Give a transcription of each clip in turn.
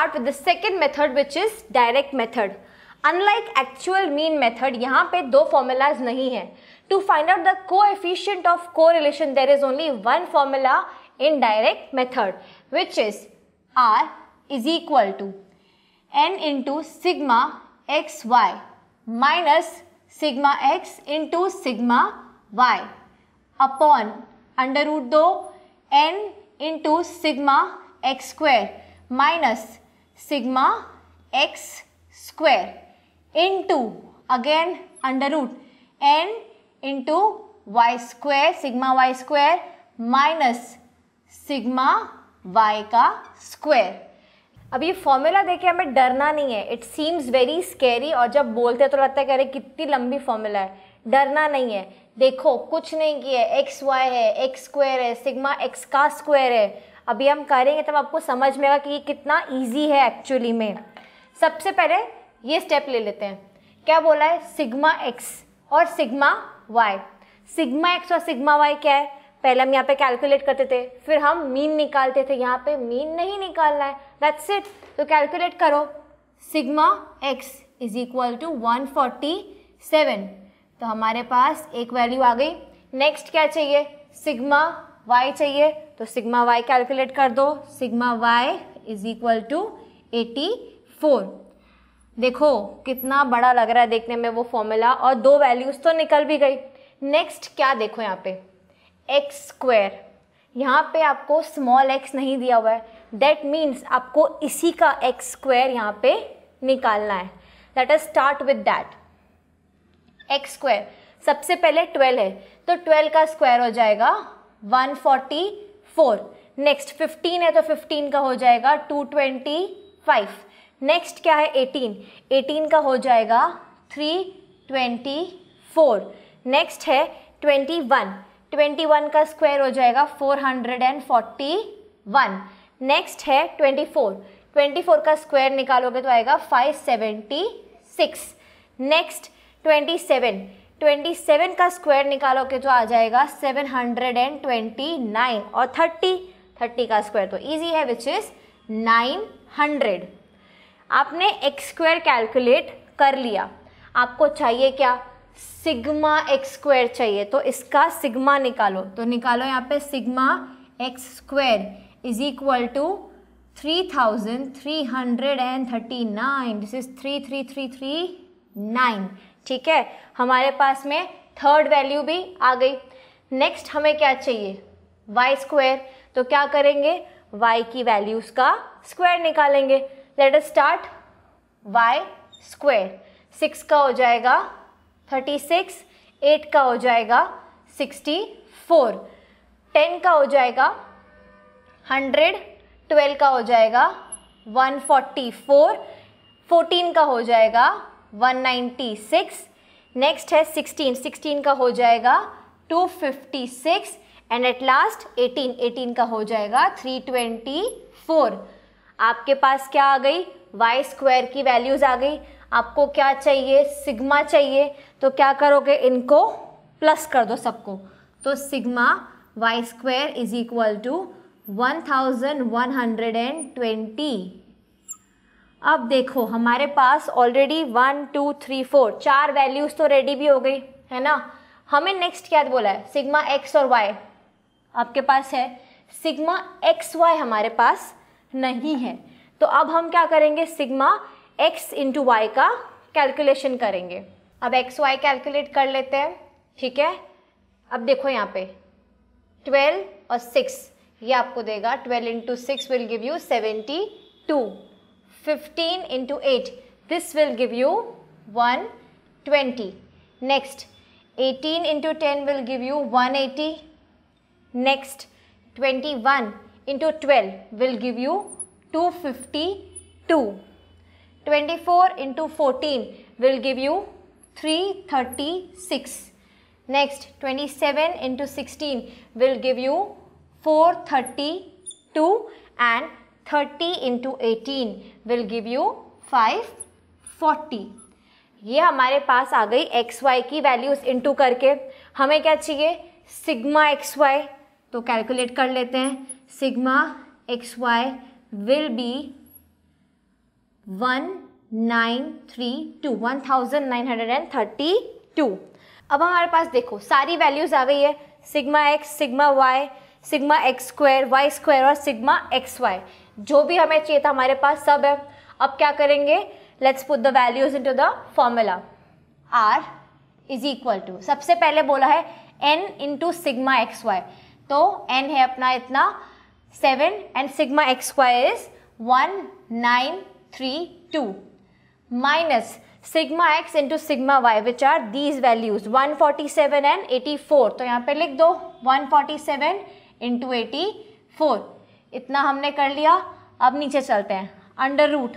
start with the second method, which is direct method. Unlike actual mean method, यहाँ पे दो formulas नहीं है. To find out the coefficient of correlation, there is only one formula in direct method, which is R is equal to n into sigma xy minus sigma x into sigma y upon under root 2 n into sigma x square minus sigma x square into again under root n into y square sigma y square minus sigma y का square. अब ये formula देखे हमें डरना नहीं है. It seems very scary और जब बोलते तो लगता है कि अरे कितनी लंबी फॉर्मूला है. डरना नहीं है. देखो कुछ नहीं किया है, एक्स वाई है, एक्स स्क्वायर है, सिग्मा एक्स का स्क्वायर है. अभी हम करेंगे तब आपको समझ में आएगा कि ये कितना ईजी है एक्चुअली में. सबसे पहले ये स्टेप ले लेते हैं. क्या बोला है? सिग्मा एक्स और सिग्मा वाई. सिग्मा एक्स और सिग्मा वाई क्या है? पहले हम यहाँ पे कैलकुलेट करते थे, फिर हम मीन निकालते थे. यहाँ पे मीन नहीं निकालना है, दैट्स इट. तो कैलकुलेट करो. Sigma x is equal to 147. तो हमारे पास एक वैल्यू आ गई. नेक्स्ट क्या चाहिए? सिग्मा वाई चाहिए. तो सिग्मा वाई कैलकुलेट कर दो. Sigma y is equal to 84. देखो कितना बड़ा लग रहा है देखने में वो फॉर्मूला, और दो वैल्यूज तो निकल भी गई. नेक्स्ट क्या देखो यहाँ पे एक्स स्क्वायर. यहाँ पे आपको स्मॉल एक्स नहीं दिया हुआ है, दैट मीन्स आपको इसी का एक्स स्क्वायर यहाँ पे निकालना है. Late us start with that. X square सबसे पहले 12 है, तो 12 का स्क्वायर हो जाएगा 144. नेक्स्ट 15 है तो 15 का हो जाएगा 225. नेक्स्ट क्या है? 18. 18 का हो जाएगा 324. नेक्स्ट है 21. 21 का स्क्वायर हो जाएगा 441. नेक्स्ट है 24. 24 का स्क्वायर निकालोगे तो आएगा 576. नेक्स्ट 27. 27 का स्क्वायर निकालोगे तो आ जाएगा 729. और 30 का स्क्वायर तो इजी है, विच इज 900. आपने एक्स स्क्वायर कैलकुलेट कर लिया. आपको चाहिए क्या? सिग्मा एक्स स्क्वायर चाहिए. तो इसका सिग्मा निकालो. तो निकालो यहाँ पे sigma x square is equal to 3339. This is 33339. ठीक है, हमारे पास में थर्ड वैल्यू भी आ गई. नेक्स्ट हमें क्या चाहिए? Y square. तो क्या करेंगे? वाई की वैल्यूज का स्क्वायर निकालेंगे. Let us start. Y square 6 का हो जाएगा 36. 8 का हो जाएगा 64. 10 का हो जाएगा 100. 12 का हो जाएगा 144. 14 का हो जाएगा 196. नेक्स्ट है 16. 16 का हो जाएगा 256. एंड एट लास्ट 18 का हो जाएगा 324. आपके पास क्या आ गई? वाई स्क्वायर की वैल्यूज आ गई. आपको क्या चाहिए? सिग्मा चाहिए. तो क्या करोगे? इनको प्लस कर दो सबको. तो sigma y square is equal to 1120. अब देखो हमारे पास ऑलरेडी 1 2 3 4 4 वैल्यूज तो रेडी भी हो गई है ना. हमें नेक्स्ट क्या बोला है? सिग्मा एक्स और वाई आपके पास है. सिग्मा एक्स वाई हमारे पास नहीं है. तो अब हम क्या करेंगे? सिग्मा एक्स इंटू वाई का कैलकुलेशन करेंगे. अब एक्स वाई कैलकुलेट कर लेते हैं. ठीक है, अब देखो यहाँ पे 12 और 6 ये आपको देगा. 12 into 6 will give you 72. 15 into 8 this will give you 120. Next 18 into 10 will give you 180. Next 21 into 12 will give you 252. 24 into 14 will give you 336. Next 27 into 16 will give you 432 and 30 into 18 will give you 540. ये हमारे पास आ गई x y की values into करके. हमें क्या चाहिए? Sigma x y. तो कैलकुलेट कर लेते हैं. Sigma x y will be 1932, 1932। अब हमारे पास देखो सारी वैल्यूज आ गई है, sigma x, sigma y, sigma x square, y square और सिग्मा एक्स वाई, जो भी हमें चाहिए था हमारे पास सब है। अब क्या करेंगे, let's put the values into the formula. R is equal to, सबसे पहले बोला है n into sigma x y, तो n है अपना इतना 7 and sigma x y is 1932 minus sigma x into sigma y which are these values 147 and 84, तो यहाँ पे लिख दो 147 इंटू 84, इतना हमने कर लिया। अब नीचे चलते हैं, अंडर रूट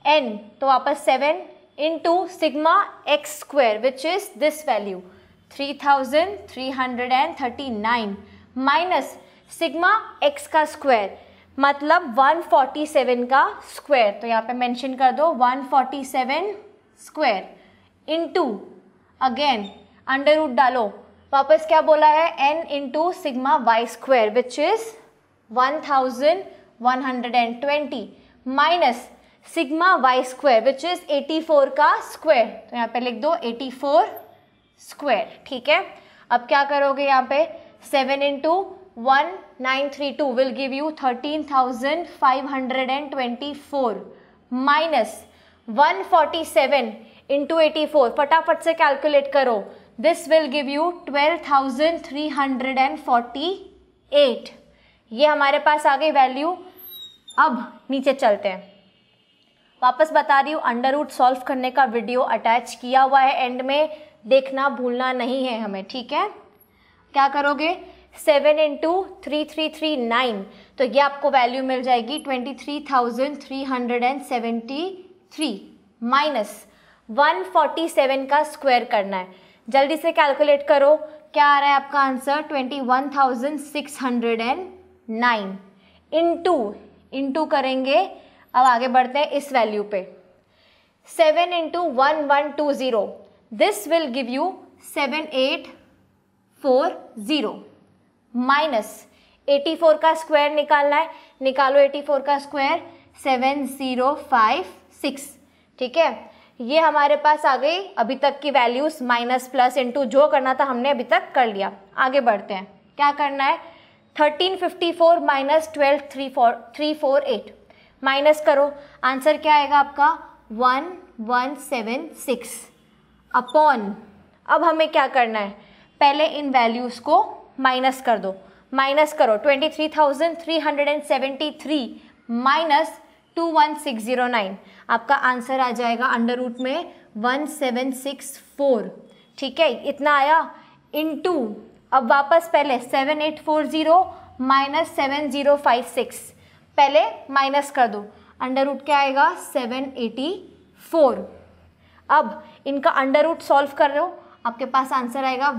n, तो वापस 7 into sigma x square which is this value 3339 minus sigma x का स्क्वायर मतलब 147 का स्क्वायर, तो यहाँ पे मेंशन कर दो 147 square into again under root डालो, वापस क्या बोला है n into sigma y square which is 1120 minus sigma y square which is 84 का स्क्वायर, तो यहाँ पे लिख दो 84 स्क्वायर। ठीक है, अब क्या करोगे यहाँ पे 7 into 1932 will give you 13,524 minus 147 into 84, फटाफट से कैलकुलेट करो, दिस विल गिव यू 12,348। ये हमारे पास आ गई वैल्यू। अब नीचे चलते हैं, वापस बता रही हूँ अंडर रूट सॉल्व करने का वीडियो अटैच किया हुआ है, एंड में देखना भूलना नहीं है हमें। ठीक है, क्या करोगे 7 इंटू 3339, तो ये आपको वैल्यू मिल जाएगी 23,373 माइनस 147 का स्क्वायर करना है, जल्दी से कैलकुलेट करो, क्या आ रहा है आपका आंसर 21,609 इंटू करेंगे। अब आगे बढ़ते हैं इस वैल्यू पे, 7 into 1120, this will give you 7840 minus 84 का स्क्वायर निकालना है, निकालो 84 का स्क्वायर 7056। ठीक है, ये हमारे पास आ गई अभी तक की वैल्यूज, माइनस प्लस इंटू जो करना था हमने अभी तक कर लिया। आगे बढ़ते हैं, क्या करना है 1354 माइनस 12348, माइनस करो, आंसर क्या आएगा आपका 1176 अपॉन। अब हमें क्या करना है, पहले इन वैल्यूज़ को माइनस कर दो, माइनस करो 23,373 माइनस 21609, आपका आंसर आ जाएगा अंडर रूट में 1764। ठीक है, इतना आया इंटू, अब वापस पहले 7840 माइनस 7056, पहले माइनस कर दो, अंडर रूट क्या आएगा 784। अब इनका अंडर रूट सॉल्व कर रहे हो, आपके पास आंसर आएगा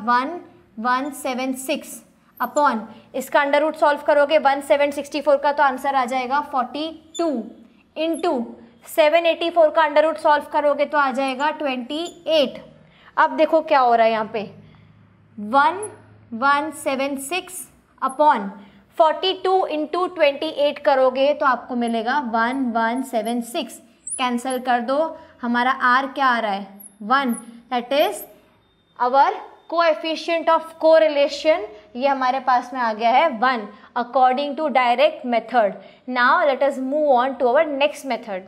1176 अपॉन, इसका अंडर रूट सॉल्व करोगे 1764 का, तो आंसर आ जाएगा 42 इंटू 784 का अंडर रूट सॉल्व करोगे तो आ जाएगा 28। अब देखो क्या हो रहा है यहाँ पे 1176 अपॉन 42 इंटू 28 करोगे तो आपको मिलेगा 1176, कैंसिल कर दो, हमारा आर क्या आ रहा है 1, that is our coefficient of correlation, ये हमारे पास में आ गया है 1 according to direct method. Now let us move on to our next method.